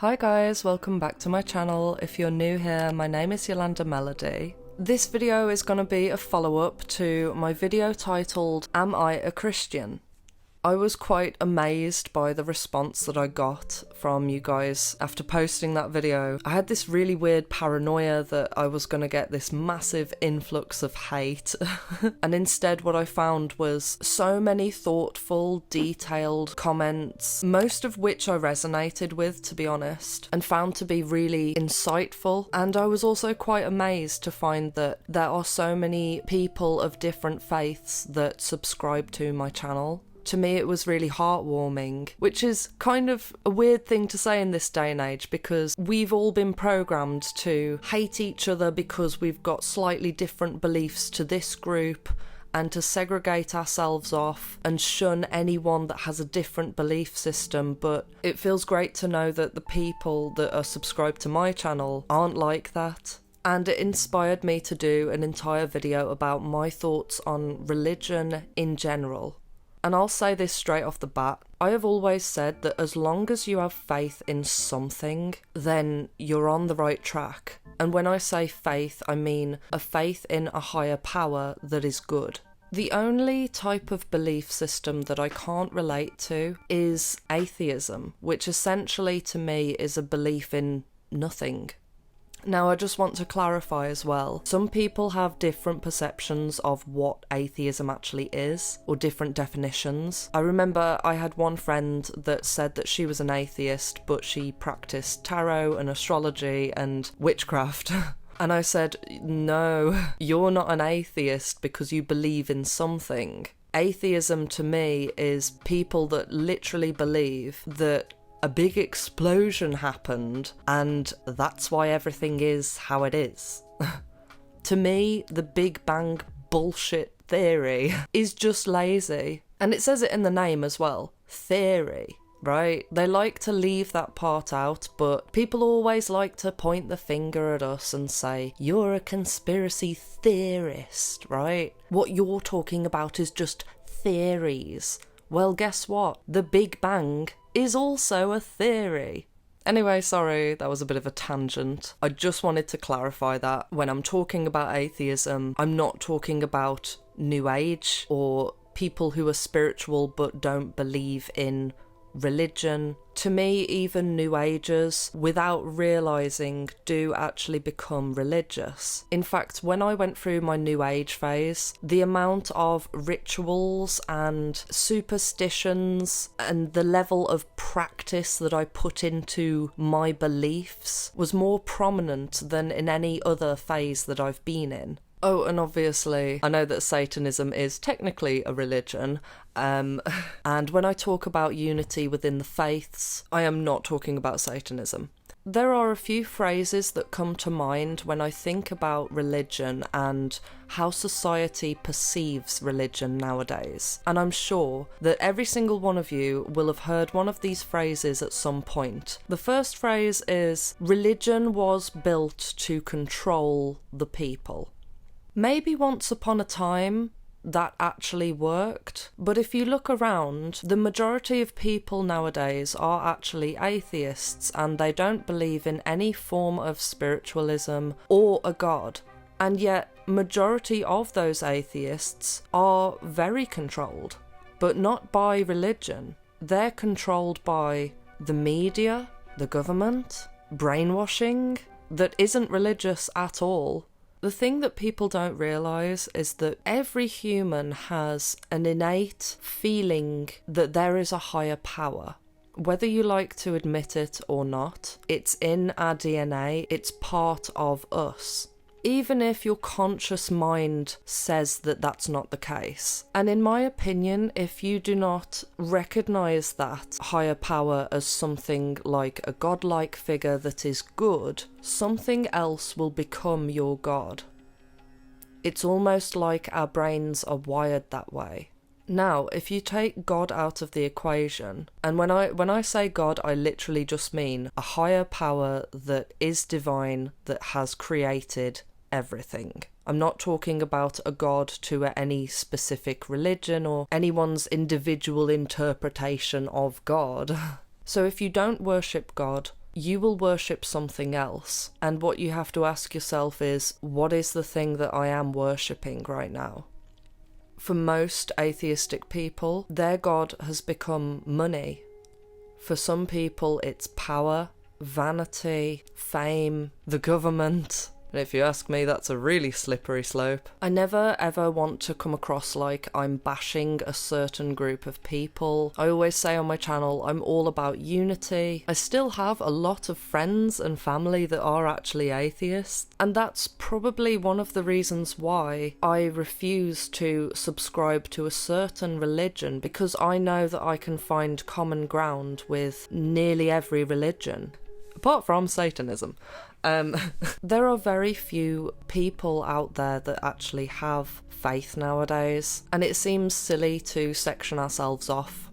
Hi guys, welcome back to my channel. If you're new here, my name is Yolanda Melody. This video is going to be a follow-up to my video titled, Am I a Christian? I was quite amazed by the response that I got from you guys after posting that video. I had this really weird paranoia that I was going to get this massive influx of hate, and instead what I found was so many thoughtful, detailed comments, most of which I resonated with, to be honest, and found to be really insightful. And I was also quite amazed to find that there are so many people of different faiths that subscribe to my channel. To me, it was really heartwarming, which is kind of a weird thing to say in this day and age because we've all been programmed to hate each other because we've got slightly different beliefs to this group and to segregate ourselves off and shun anyone that has a different belief system. But it feels great to know that the people that are subscribed to my channel aren't like that. And it inspired me to do an entire video about my thoughts on religion in general. And I'll say this straight off the bat, I have always said that as long as you have faith in something, then you're on the right track. And when I say faith, I mean a faith in a higher power that is good. The only type of belief system that I can't relate to is atheism, which essentially to me is a belief in nothing. Now, I just want to clarify as well, some people have different perceptions of what atheism actually is, or different definitions. I remember I had one friend that said that she was an atheist, but she practiced tarot and astrology and witchcraft. And I said, no, you're not an atheist because you believe in something. Atheism to me is people that literally believe that a big explosion happened and that's why everything is how it is. To me, the Big Bang bullshit theory is just lazy. And it says it in the name as well, theory, right? They like to leave that part out, but people always like to point the finger at us and say, you're a conspiracy theorist, right? What you're talking about is just theories. Well, guess what? The Big Bang is also a theory. Anyway, sorry, that was a bit of a tangent. I just wanted to clarify that when I'm talking about atheism, I'm not talking about New Age or people who are spiritual but don't believe in religion. To me, even New Agers, without realising, do actually become religious. In fact, when I went through my New Age phase, the amount of rituals and superstitions and the level of practice that I put into my beliefs was more prominent than in any other phase that I've been in. Oh, and obviously, I know that Satanism is technically a religion, and when I talk about unity within the faiths, I am not talking about Satanism. There are a few phrases that come to mind when I think about religion and how society perceives religion nowadays, and I'm sure that every single one of you will have heard one of these phrases at some point. The first phrase is, religion was built to control the people. Maybe once upon a time that actually worked, but if you look around, the majority of people nowadays are actually atheists and they don't believe in any form of spiritualism or a god. And yet, majority of those atheists are very controlled, but not by religion. They're controlled by the media, the government, brainwashing that isn't religious at all. The thing that people don't realise is that every human has an innate feeling that there is a higher power. Whether you like to admit it or not, it's in our DNA, it's part of us. Even if your conscious mind says that that's not the case. And in my opinion, if you do not recognise that higher power as something like a godlike figure that is good, something else will become your god. It's almost like our brains are wired that way. Now, if you take God out of the equation, and when I say God, I literally just mean a higher power that is divine, that has created everything. I'm not talking about a god to any specific religion or anyone's individual interpretation of God. So if you don't worship God, you will worship something else. And what you have to ask yourself is, what is the thing that I am worshipping right now? For most atheistic people, their God has become money. For some people, it's power, vanity, fame, the government. And if you ask me, that's a really slippery slope. I never ever want to come across like I'm bashing a certain group of people. I always say on my channel, I'm all about unity. I still have a lot of friends and family that are actually atheists, and that's probably one of the reasons why I refuse to subscribe to a certain religion, because I know that I can find common ground with nearly every religion, apart from Satanism. There are very few people out there that actually have faith nowadays, and it seems silly to section ourselves off,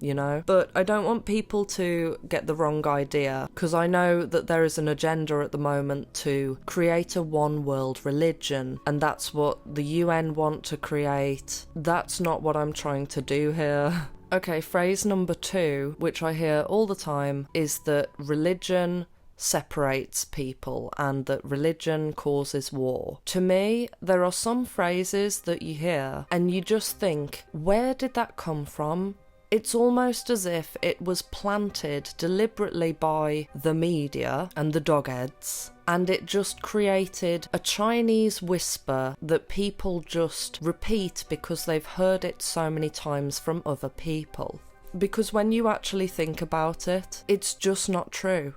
you know? But I don't want people to get the wrong idea, because I know that there is an agenda at the moment to create a one-world religion, and that's what the UN want to create. That's not what I'm trying to do here. Okay, phrase number 2, which I hear all the time, is that religion separates people and that religion causes war. To me, there are some phrases that you hear and you just think, where did that come from? It's almost as if it was planted deliberately by the media and the dogheads, and it just created a Chinese whisper that people just repeat because they've heard it so many times from other people. Because when you actually think about it, it's just not true.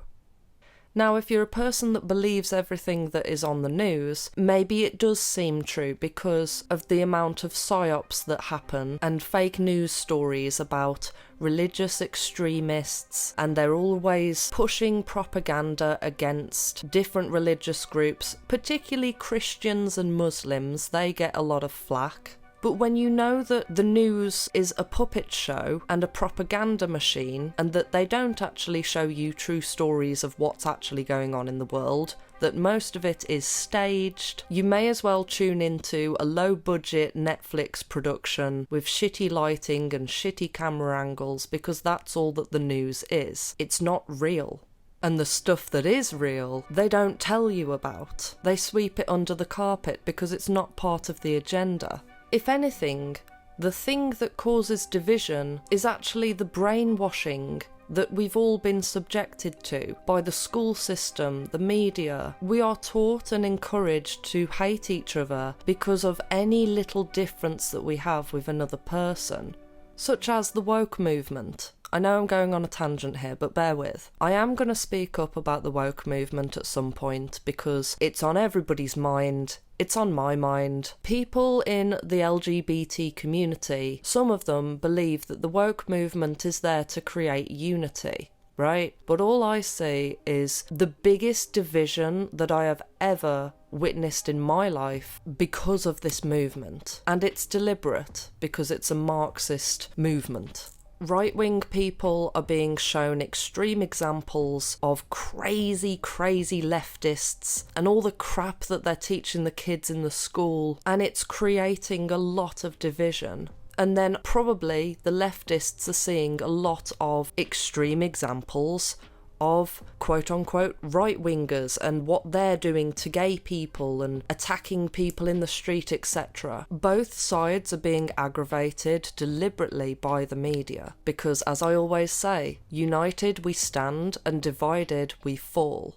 Now, if you're a person that believes everything that is on the news, maybe it does seem true because of the amount of psyops that happen and fake news stories about religious extremists, and they're always pushing propaganda against different religious groups, particularly Christians and Muslims. They get a lot of flack. But when you know that the news is a puppet show and a propaganda machine, and that they don't actually show you true stories of what's actually going on in the world, that most of it is staged, you may as well tune into a low-budget Netflix production with shitty lighting and shitty camera angles, because that's all that the news is. It's not real. And the stuff that is real, they don't tell you about. They sweep it under the carpet because it's not part of the agenda. If anything, the thing that causes division is actually the brainwashing that we've all been subjected to by the school system, the media. We are taught and encouraged to hate each other because of any little difference that we have with another person, such as the woke movement. I know I'm going on a tangent here, but bear with. I am going to speak up about the woke movement at some point because it's on everybody's mind. It's on my mind. People in the LGBT community, some of them believe that the woke movement is there to create unity, right? But all I see is the biggest division that I have ever witnessed in my life because of this movement. And it's deliberate because it's a Marxist movement. Right-wing people are being shown extreme examples of crazy leftists and all the crap that they're teaching the kids in the school, and it's creating a lot of division. And then probably the leftists are seeing a lot of extreme examples of quote-unquote right-wingers and what they're doing to gay people and attacking people in the street, etc. Both sides are being aggravated deliberately by the media because, as I always say, united we stand and divided we fall.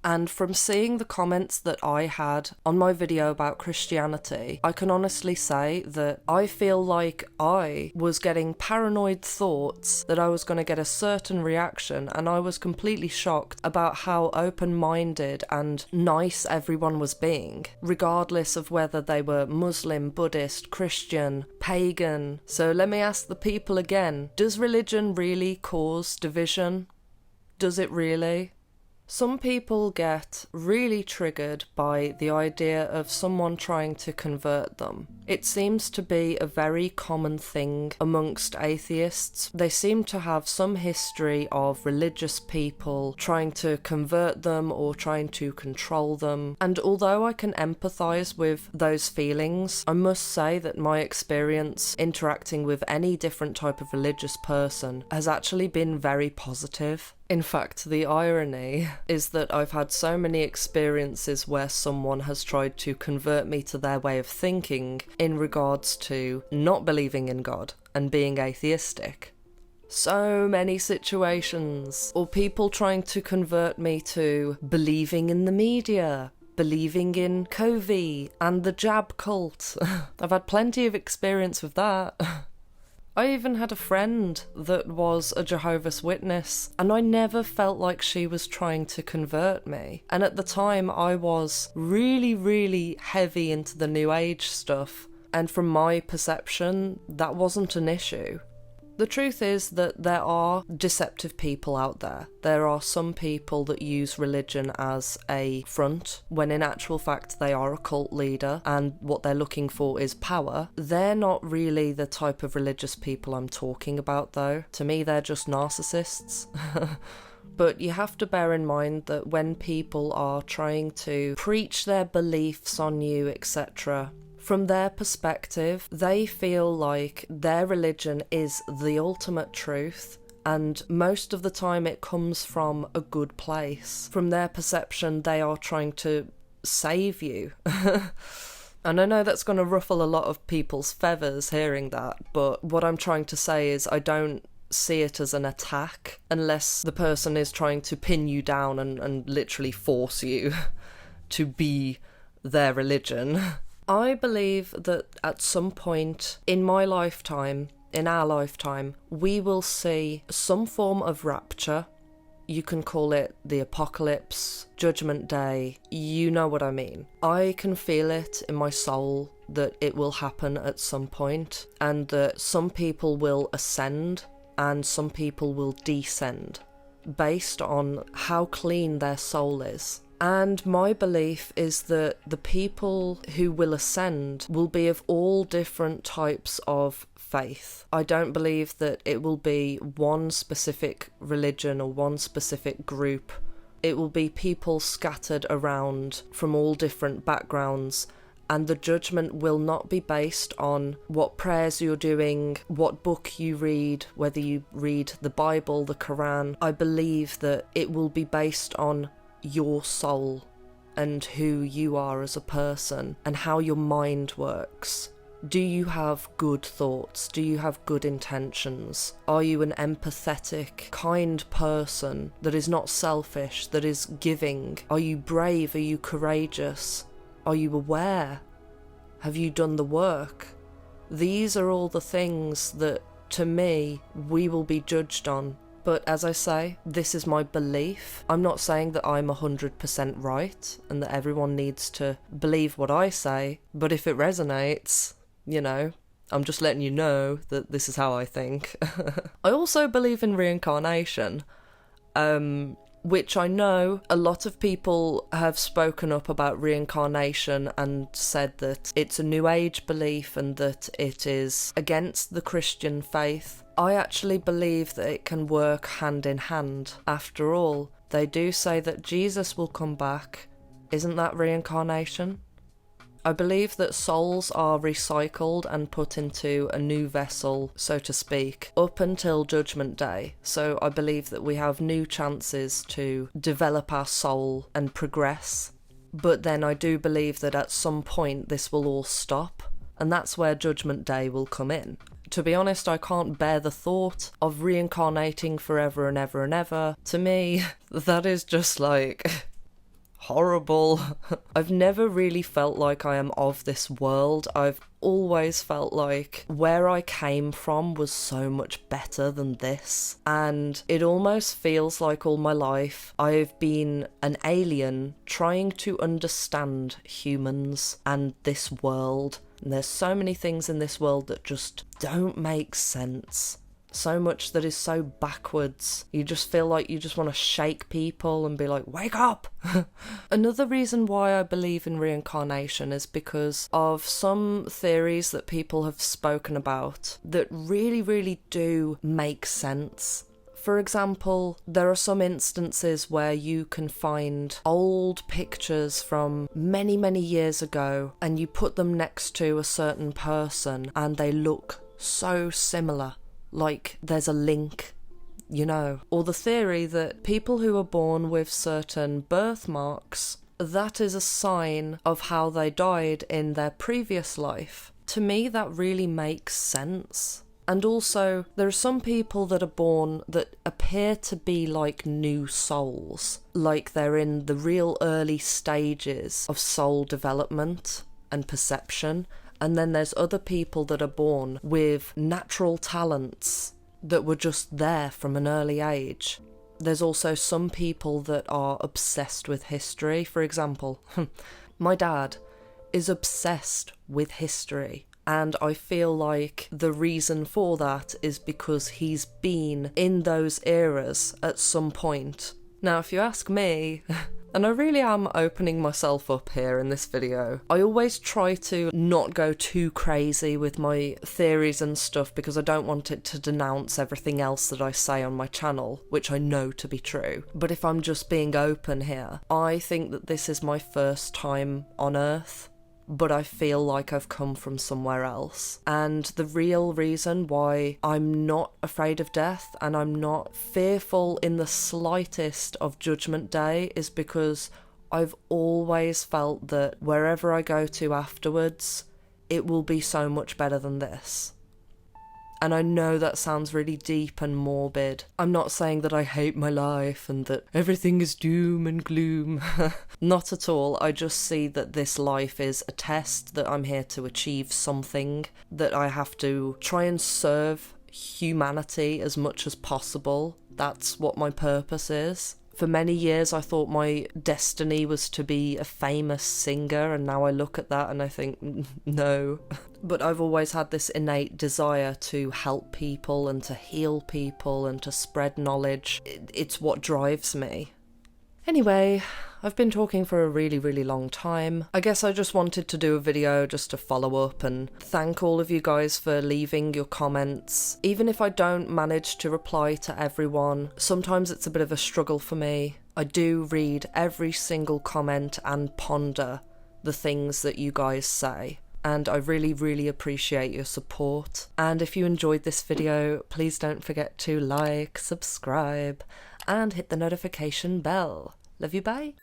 And from seeing the comments that I had on my video about Christianity, I can honestly say that I feel like I was getting paranoid thoughts that I was going to get a certain reaction, and I was completely shocked about how open-minded and nice everyone was being, regardless of whether they were Muslim, Buddhist, Christian, pagan. So let me ask the people again, does religion really cause division? Does it really? Some people get really triggered by the idea of someone trying to convert them. It seems to be a very common thing amongst atheists. They seem to have some history of religious people trying to convert them or trying to control them. And although I can empathise with those feelings, I must say that my experience interacting with any different type of religious person has actually been very positive. In fact, the irony is that I've had so many experiences where someone has tried to convert me to their way of thinking in regards to not believing in God and being atheistic. So many situations. Or people trying to convert me to believing in the media, believing in COVID and the jab cult. I've had plenty of experience with that. I even had a friend that was a Jehovah's Witness, and I never felt like she was trying to convert me. And at the time, I was really, really heavy into the New Age stuff, and from my perception, that wasn't an issue. The truth is that there are deceptive people out there. There are some people that use religion as a front, when in actual fact they are a cult leader and what they're looking for is power. They're not really the type of religious people I'm talking about though. To me, they're just narcissists. But you have to bear in mind that when people are trying to preach their beliefs on you, etc., from their perspective, they feel like their religion is the ultimate truth, and most of the time it comes from a good place. From their perception, they are trying to save you. And I know that's going to ruffle a lot of people's feathers hearing that, but what I'm trying to say is I don't see it as an attack unless the person is trying to pin you down and literally force you to be their religion. I believe that at some point in my lifetime, in our lifetime, we will see some form of rapture. You can call it the apocalypse, judgment day, you know what I mean. I can feel it in my soul that it will happen at some point, and that some people will ascend and some people will descend based on how clean their soul is. And my belief is that the people who will ascend will be of all different types of faith. I don't believe that it will be one specific religion or one specific group. It will be people scattered around from all different backgrounds, and the judgment will not be based on what prayers you're doing, what book you read, whether you read the Bible, the Quran. I believe that it will be based on your soul and who you are as a person and how your mind works. Do you have good thoughts? Do you have good intentions? Are you an empathetic, kind person that is not selfish, that is giving? Are you brave? Are you courageous? Are you aware? Have you done the work? These are all the things that, to me, we will be judged on. But as I say, this is my belief. I'm not saying that I'm 100% right and that everyone needs to believe what I say, but if it resonates, you know, I'm just letting you know that this is how I think. I also believe in reincarnation, which I know a lot of people have spoken up about reincarnation and said that it's a New Age belief and that it is against the Christian faith. I actually believe that it can work hand in hand. After all, they do say that Jesus will come back. Isn't that reincarnation? I believe that souls are recycled and put into a new vessel, so to speak, up until Judgment Day. So I believe that we have new chances to develop our soul and progress. But then I do believe that at some point this will all stop, and that's where Judgment Day will come in. To be honest, I can't bear the thought of reincarnating forever and ever and ever. To me, that is just like horrible. I've never really felt like I am of this world. I've always felt like where I came from was so much better than this. And it almost feels like all my life I've been an alien trying to understand humans and this world. And there's so many things in this world that just don't make sense. So much that is so backwards. You just feel like you just want to shake people and be like, wake up! Another reason why I believe in reincarnation is because of some theories that people have spoken about that really, really do make sense. For example, there are some instances where you can find old pictures from many, many years ago and you put them next to a certain person and they look so similar. Like there's a link. you know, or the theory that people who are born with certain birthmarks, that is a sign of how they died in their previous life. To me, that really makes sense. And also, there are some people that are born that appear to be like new souls, like they're in the real early stages of soul development and perception. And then there's other people that are born with natural talents that were just there from an early age. There's also some people that are obsessed with history. For example, my dad is obsessed with history. And I feel like the reason for that is because he's been in those eras at some point. Now, if you ask me, and I really am opening myself up here in this video, I always try to not go too crazy with my theories and stuff because I don't want it to denounce everything else that I say on my channel, which I know to be true. But if I'm just being open here, I think that this is my first time on Earth, but I feel like I've come from somewhere else. And the real reason why I'm not afraid of death and I'm not fearful in the slightest of Judgment Day is because I've always felt that wherever I go to afterwards, it will be so much better than this. And I know that sounds really deep and morbid. I'm not saying that I hate my life and that everything is doom and gloom. Not at all. I just see that this life is a test, that I'm here to achieve something, that I have to try and serve humanity as much as possible. That's what my purpose is. For many years I thought my destiny was to be a famous singer, and now I look at that and I think, no. But I've always had this innate desire to help people and to heal people and to spread knowledge. It's what drives me. Anyway, I've been talking for a really, really long time. I guess I just wanted to do a video just to follow up and thank all of you guys for leaving your comments. Even if I don't manage to reply to everyone, sometimes it's a bit of a struggle for me. I do read every single comment and ponder the things that you guys say. And I really, really appreciate your support. And if you enjoyed this video, please don't forget to like, subscribe, and hit the notification bell. Love you, bye.